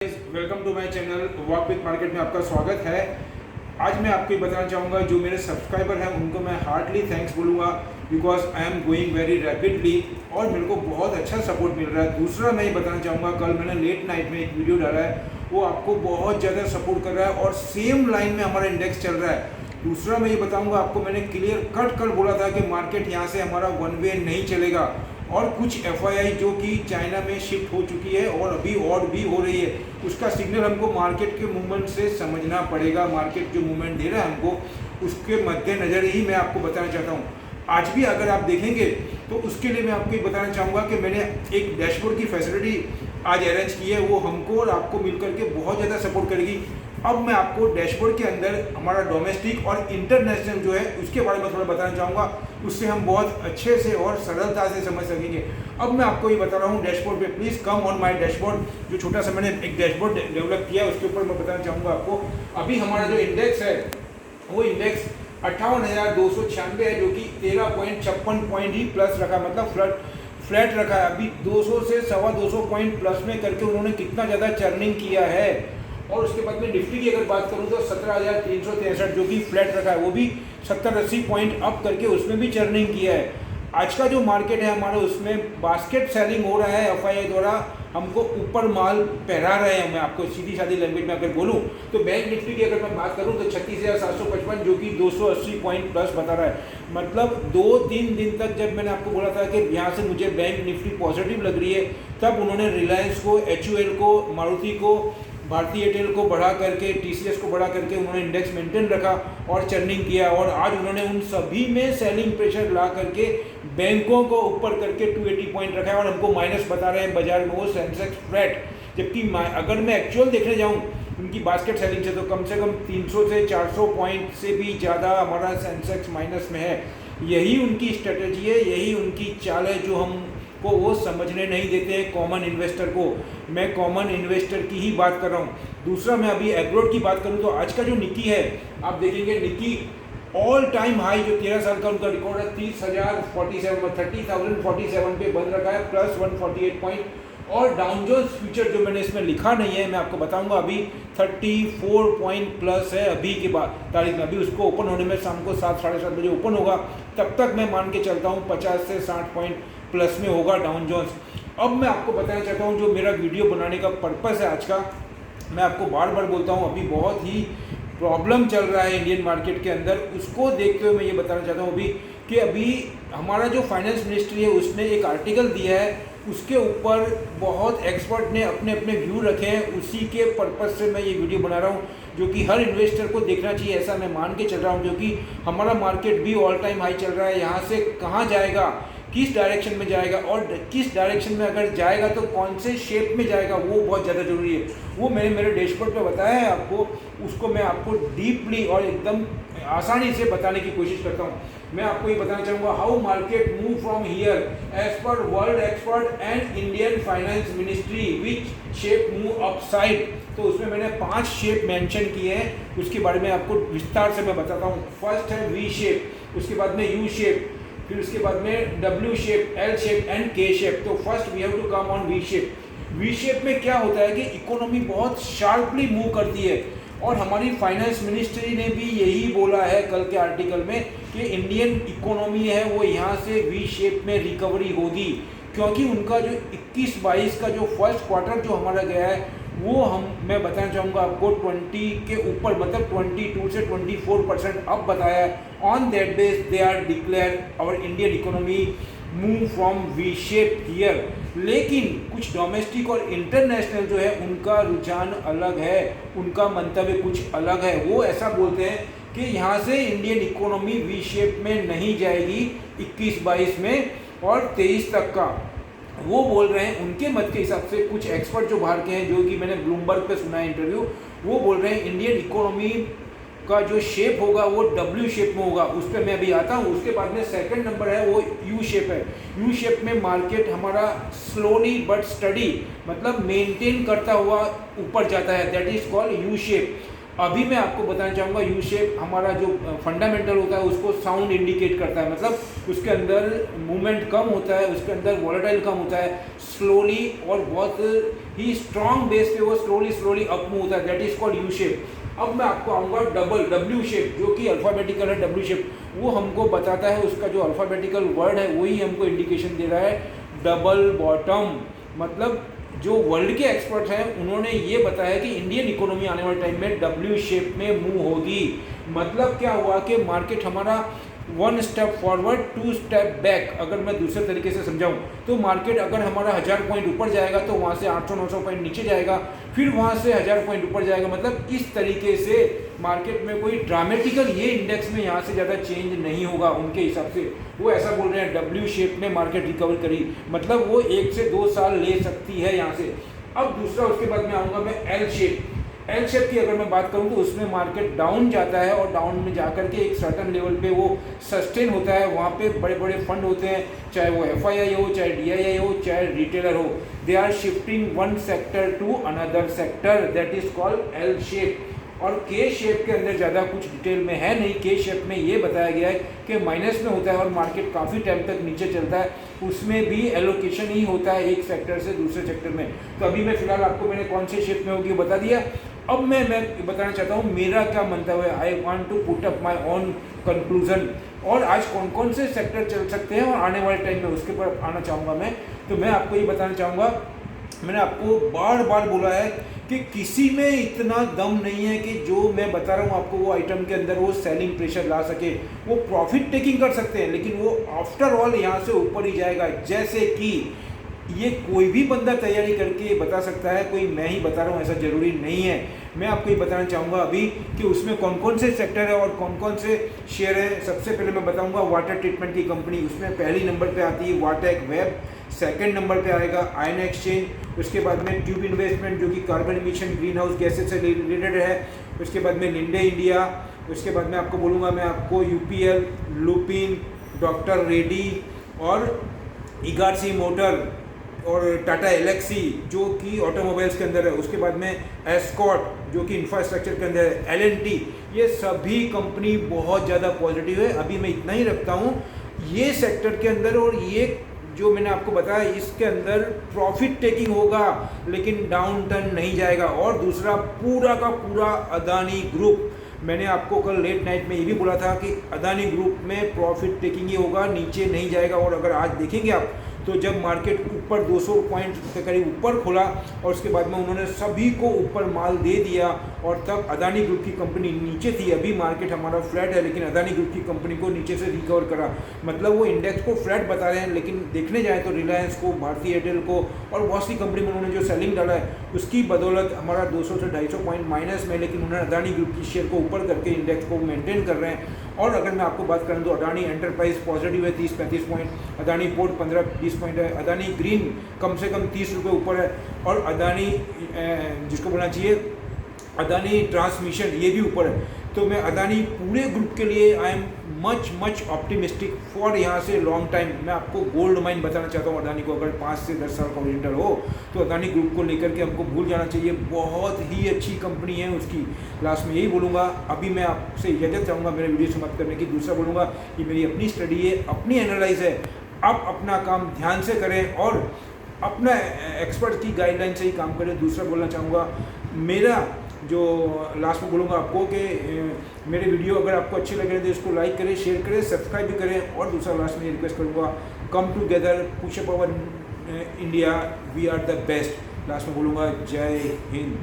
Welcome to my channel walk with market में आपका स्वागत है। आज मैं आपको बताना चाहूँगा जो मेरे सब्सक्राइबर हैं उनको मैं हार्टली थैंक्स बोलूँगा because I am going very rapidly और मेरे को बहुत अच्छा सपोर्ट मिल रहा है। दूसरा मैं ये बताना चाहूँगा, कल मैंने लेट नाइट में एक वीडियो डाला है, वो आपको बहुत ज़्यादा सपोर्ट कर रहा है और सेम लाइन में हमारा इंडेक्स चल रहा है। दूसरा मैं ये बताऊँगा आपको, मैंने क्लियर कट कर बोला था कि मार्केट यहाँ से हमारा वन वे नहीं चलेगा और कुछ एफआईआई जो कि चाइना में शिफ्ट हो चुकी है और अभी और भी हो रही है, उसका सिग्नल हमको मार्केट के मूवमेंट से समझना पड़ेगा। मार्केट जो मूवमेंट दे रहा है हमको उसके मद्देनज़र ही मैं आपको बताना चाहता हूँ। आज भी अगर आप देखेंगे तो उसके लिए मैं आपको बताना चाहूँगा कि मैंने एक डैशबोर्ड की फैसिलिटी आज अरेंज की है, वो हमको और आपको मिलकर के बहुत ज़्यादा सपोर्ट करेगी। अब मैं आपको डैशबोर्ड के अंदर हमारा डोमेस्टिक और इंटरनेशनल जो है उसके बारे में थोड़ा बताना चाहूँगा, उससे हम बहुत अच्छे से और सरलता से समझ सकेंगे। अब मैं आपको ये बता रहा हूँ डैशबोर्ड पे, please come on my dashboard. जो छोटा सा मैंने एक डैशबोर्ड डेवलप किया उसके ऊपर मैं बताना चाहूँगा आपको। अभी हमारा जो इंडेक्स है वो इंडेक्स 58,296 है, जो कि 13.56 पॉइंट ही प्लस रखा, मतलब फ्लैट रखा है। अभी 200 से 250 पॉइंट प्लस में करके उन्होंने कितना ज़्यादा चर्निंग किया है। और उसके बाद में निफ्टी की अगर बात करूं तो 17,363 जो कि फ्लैट रखा है, वो भी 70-80 पॉइंट अप करके उसमें भी चर्निंग किया है। आज का जो मार्केट है हमारा, उसमें बास्केट सेलिंग हो रहा है, एफआईआई द्वारा हमको ऊपर माल पहरा रहे हैं। मैं आपको सीधी सादी लैंग्वेज में अगर बोलूं तो बैंक निफ्टी की अगर मैं बात करूं तो 36,755 जो कि 280 पॉइंट प्लस बता रहा है। मतलब 2-3 दिन तक जब मैंने आपको बोला था कि यहाँ से मुझे बैंक निफ्टी पॉजिटिव लग रही है, तब उन्होंने रिलायंस को, HUL को, मारुति को, भारतीय एयरटेल को बढ़ा करके, TCS को बढ़ा करके उन्होंने इंडेक्स मेंटेन रखा और चर्निंग किया। और आज उन्होंने उन सभी में सेलिंग प्रेशर ला करके बैंकों को ऊपर करके 280 पॉइंट रखा है और हमको माइनस बता रहे हैं बाजार में वो सेंसेक्स फ्लैट। जबकि अगर मैं एक्चुअल देखने जाऊँ उनकी बास्केट सेलिंग से तो कम 300 से 400 पॉइंट से भी ज़्यादा हमारा सेंसेक्स माइनस में है। यही उनकी स्ट्रेटेजी है, यही उनकी चाल है जो हम को वो समझने नहीं देते हैं कॉमन इन्वेस्टर को। मैं कॉमन इन्वेस्टर की ही बात कर रहा हूँ। दूसरा मैं अभी एग्रोड की बात करूँ तो आज का जो निकी है, आप देखेंगे निकी ऑल टाइम हाई जो 13 साल का उनका रिकॉर्ड है 30,047 पे बंद रखा है, प्लस 148 पॉइंट। और डाउन जोन्स फ्यूचर जो मैंने इसमें लिखा नहीं है, मैं आपको बताऊंगा, अभी 34 पॉइंट प्लस है अभी के बाद तारीख में। अभी उसको ओपन होने में शाम को 7-7:30 बजे ओपन होगा, तब तक मैं मान के चलता हूँ 50 से 60 पॉइंट प्लस में होगा डाउन जोन्स। अब मैं आपको बताना चाहता हूँ जो मेरा वीडियो बनाने का पर्पस है आज का, मैं आपको बार बार बोलता हूँ अभी बहुत ही प्रॉब्लम चल रहा है इंडियन मार्केट के अंदर। उसको देखते हुए मैं ये बताना चाहता हूँ अभी हमारा जो फाइनेंस मिनिस्ट्री है उसने एक आर्टिकल दिया है, उसके ऊपर बहुत एक्सपर्ट ने अपने अपने व्यू रखे हैं। उसी के पर्पस से मैं ये वीडियो बना रहा हूँ जो कि हर इन्वेस्टर को देखना चाहिए, ऐसा मैं मान के चल रहा हूँ। क्योंकि हमारा मार्केट भी ऑल टाइम हाई चल रहा है, यहाँ से कहाँ जाएगा, किस डायरेक्शन में जाएगा और किस डायरेक्शन में अगर जाएगा तो कौन से शेप में जाएगा, वो बहुत ज़्यादा ज़रूरी है। वो मैंने मेरे डैशबोर्ड पे बताया है आपको, उसको मैं आपको डीपली और एकदम आसानी से बताने की कोशिश करता हूँ। मैं आपको ये बताना चाहूँगा how market move from here as per world expert and Indian finance ministry which shape move upside. तो उसमें मैंने 5 शेप मेंशन किए हैं, उसके बारे में आपको विस्तार से मैं बताता हूँ। फर्स्ट है वी शेप, उसके बाद में यू शेप, फिर उसके बाद में W shape, L shape and K shape. तो first we have to come on V shape. V shape में क्या होता है कि इकोनॉमी बहुत शार्पली मूव करती है और हमारी फाइनेंस मिनिस्ट्री ने भी यही बोला है कल के आर्टिकल में कि इंडियन इकोनॉमी है वो यहाँ से वी शेप में रिकवरी होगी। क्योंकि उनका जो 21-22 का जो फर्स्ट क्वार्टर जो हमारा गया है वो मैं बताना चाहूँगा आपको 20 के ऊपर, मतलब 22 से 24% अब बताया है। On that base they are declare our Indian economy move from V shape here. लेकिन कुछ डोमेस्टिक और इंटरनेशनल जो है उनका रुझान अलग है, उनका मंतव्य कुछ अलग है। वो ऐसा बोलते हैं कि यहाँ से इंडियन इकोनॉमी वी शेप में नहीं जाएगी 21-22 में और 23 तक का वो बोल रहे हैं। उनके मत के हिसाब से कुछ एक्सपर्ट जो बाहर के हैं, जो कि मैंने ब्लूमबर्ग पे सुना है इंटरव्यू, वो बोल रहे हैं इंडियन इकोनॉमी का जो शेप होगा वो W शेप में होगा। उस पर मैं अभी आता हूँ। उसके बाद में सेकंड नंबर है वो U शेप है। U शेप में मार्केट हमारा स्लोली बट स्टडी, मतलब मेंटेन करता हुआ ऊपर जाता है, that is called U shape. अभी मैं आपको बताना चाहूँगा यू शेप हमारा जो फंडामेंटल होता है उसको साउंड इंडिकेट करता है, मतलब उसके अंदर मूवमेंट कम होता है, उसके अंदर वॉलेटाइल कम होता है, स्लोली और बहुत ही स्ट्रॉन्ग बेस पे वो स्लोली अप मूव होता है, that is called U shape. अब मैं आपको आऊँगा डब्ल्यू शेप, जो कि अल्फ़ाबेटिकल है डब्ल्यू शेप, वो हमको बताता है उसका जो अल्फ़ाबेटिकल वर्ड है वही हमको इंडिकेशन दे रहा है डबल बॉटम। मतलब जो वर्ल्ड के एक्सपर्ट हैं उन्होंने ये बताया कि इंडियन इकोनॉमी आने वाले टाइम में डब्ल्यू शेप में मूव होगी। मतलब क्या हुआ कि मार्केट हमारा 1 स्टेप फॉरवर्ड 2 स्टेप बैक। अगर मैं दूसरे तरीके से समझाऊं तो मार्केट अगर हमारा 1000 पॉइंट ऊपर जाएगा तो वहाँ से 800-900 पॉइंट नीचे जाएगा, फिर वहाँ से 1000 पॉइंट ऊपर जाएगा। मतलब इस तरीके से मार्केट में कोई ड्रामेटिकल ये इंडेक्स में यहाँ से ज़्यादा चेंज नहीं होगा उनके हिसाब से। वो ऐसा बोल रहे हैं डब्ल्यू शेप में मार्केट रिकवर करी, मतलब वो 1 से 2 साल ले सकती है यहाँ से। अब दूसरा उसके बाद में आऊँगा मैं एल शेप। एल शेप की अगर मैं बात करूं तो उसमें मार्केट डाउन जाता है और डाउन में जाकर के एक सर्टन लेवल पे वो सस्टेन होता है। वहाँ पे बड़े बड़े फंड होते हैं, चाहे वो FII हो, चाहे DII हो, चाहे रिटेलर हो, they are shifting one sector to another sector, that is called L shape. और के शेप के अंदर ज़्यादा कुछ डिटेल में है नहीं। के शेप में ये बताया गया है कि माइनस में होता है और मार्केट काफ़ी टाइम तक नीचे चलता है, उसमें भी एलोकेशन ही होता है एक सेक्टर से दूसरे सेक्टर में। तो अभी मैं फिलहाल आपको मैंने कौन से शेप में होगी बता दिया। अब मैं बताना चाहता हूँ मेरा क्या मंतव्य है। I want to put up my own conclusion, और आज कौन कौन से सेक्टर चल सकते हैं और आने वाले टाइम में उसके ऊपर आना चाहूँगा मैं। तो मैं आपको ये बताना चाहूँगा, मैंने आपको बार बार बोला है कि किसी में इतना दम नहीं है कि जो मैं बता रहा हूँ आपको वो आइटम के अंदर वो सेलिंग प्रेशर ला सके। वो प्रॉफिट टेकिंग कर सकते हैं लेकिन वो आफ्टर ऑल यहाँ से ऊपर ही जाएगा। जैसे कि ये कोई भी बंदा तैयारी करके बता सकता है, कोई मैं ही बता रहा हूँ ऐसा ज़रूरी नहीं है। मैं आपको ये बताना चाहूँगा अभी कि उसमें कौन कौन से सेक्टर है और कौन कौन से शेयर हैं। सबसे पहले मैं बताऊँगा वाटर ट्रीटमेंट की कंपनी, उसमें पहली नंबर पे आती है वाटेक वेब, सेकंड नंबर पे आएगा आयन एक्सचेंज, उसके बाद में ट्यूब इन्वेस्टमेंट जो कि carbon emission green house gases से रिलेटेड है, उसके बाद में लिंडे इंडिया, उसके बाद में आपको बोलूँगा मैं आपको UPL, लुपिन, डॉक्टर रेड्डी और इगारसी मोटर और टाटा एलेक्सी जो कि ऑटोमोबाइल्स के अंदर है, उसके बाद में एस्कॉट जो कि इंफ्रास्ट्रक्चर के अंदर है, LNT, ये सभी कंपनी बहुत ज़्यादा पॉजिटिव है। अभी मैं इतना ही रखता हूँ ये सेक्टर के अंदर, और ये जो मैंने आपको बताया इसके अंदर प्रॉफिट टेकिंग होगा लेकिन डाउन टर्न नहीं जाएगा। और दूसरा पूरा का पूरा अदानी ग्रुप, मैंने आपको कल लेट नाइट में ये भी बोला था कि अदानी ग्रुप में प्रॉफिट टेकिंग ही होगा, नीचे नहीं जाएगा। और अगर आज देखेंगे आप तो जब मार्केट ऊपर 200 पॉइंट के करीब ऊपर खुला और उसके बाद में उन्होंने सभी को ऊपर माल दे दिया और तब अदानी ग्रुप की कंपनी नीचे थी। अभी मार्केट हमारा फ्लैट है लेकिन अदानी ग्रुप की कंपनी को नीचे से रिकवर करा। मतलब वो इंडेक्स को फ्लैट बता रहे हैं लेकिन देखने जाए तो रिलायंस को, भारतीय एयरटेल को और बहुत सी कंपनी में उन्होंने जो सेलिंग डाला है उसकी बदौलत हमारा 200 से 250 पॉइंट माइनस में, लेकिन उन्होंने अदानी ग्रुप की शेयर को ऊपर करके इंडेक्स को मेंटेन कर रहे हैं। और अगर मैं आपको बात करूं तो अदानी एंटरप्राइज पॉजिटिव है 30-35 पॉइंट, अदानी पोर्ट 15-20 पॉइंट है, अदानी ग्रीन कम से कम 30 रुपये ऊपर है, और अदानी जिसको बोलना चाहिए अदानी ट्रांसमिशन ये भी ऊपर है। तो मैं अदानी पूरे ग्रुप के लिए I am much optimistic for यहाँ से लॉन्ग टाइम। मैं आपको गोल्ड माइन बताना चाहता हूँ अदानी को, अगर 5 से 10 साल का ओरिएंटल हो तो अदानी ग्रुप को लेकर के हमको भूल जाना चाहिए। बहुत ही अच्छी कंपनी है उसकी। लास्ट में यही बोलूँगा, अभी मैं आपसे इजाज़त चाहूँगा मेरे वीडियो समाप्त करने की। दूसरा बोलूँगा कि मेरी अपनी स्टडी है, अपनी एनालाइज है, आप अपना काम ध्यान से करें और अपना एक्सपर्ट की गाइडलाइन से ही काम करें। दूसरा बोलना चाहूँगा, मेरा जो लास्ट में बोलूँगा आपको कि मेरे वीडियो अगर आपको अच्छे लग रहे हैं तो इसको लाइक करें, शेयर करें, सब्सक्राइब भी करें। और दूसरा लास्ट में ये रिक्वेस्ट करूँगा, come together, push up our India, we are the best. Last में बोलूँगा जय हिंद।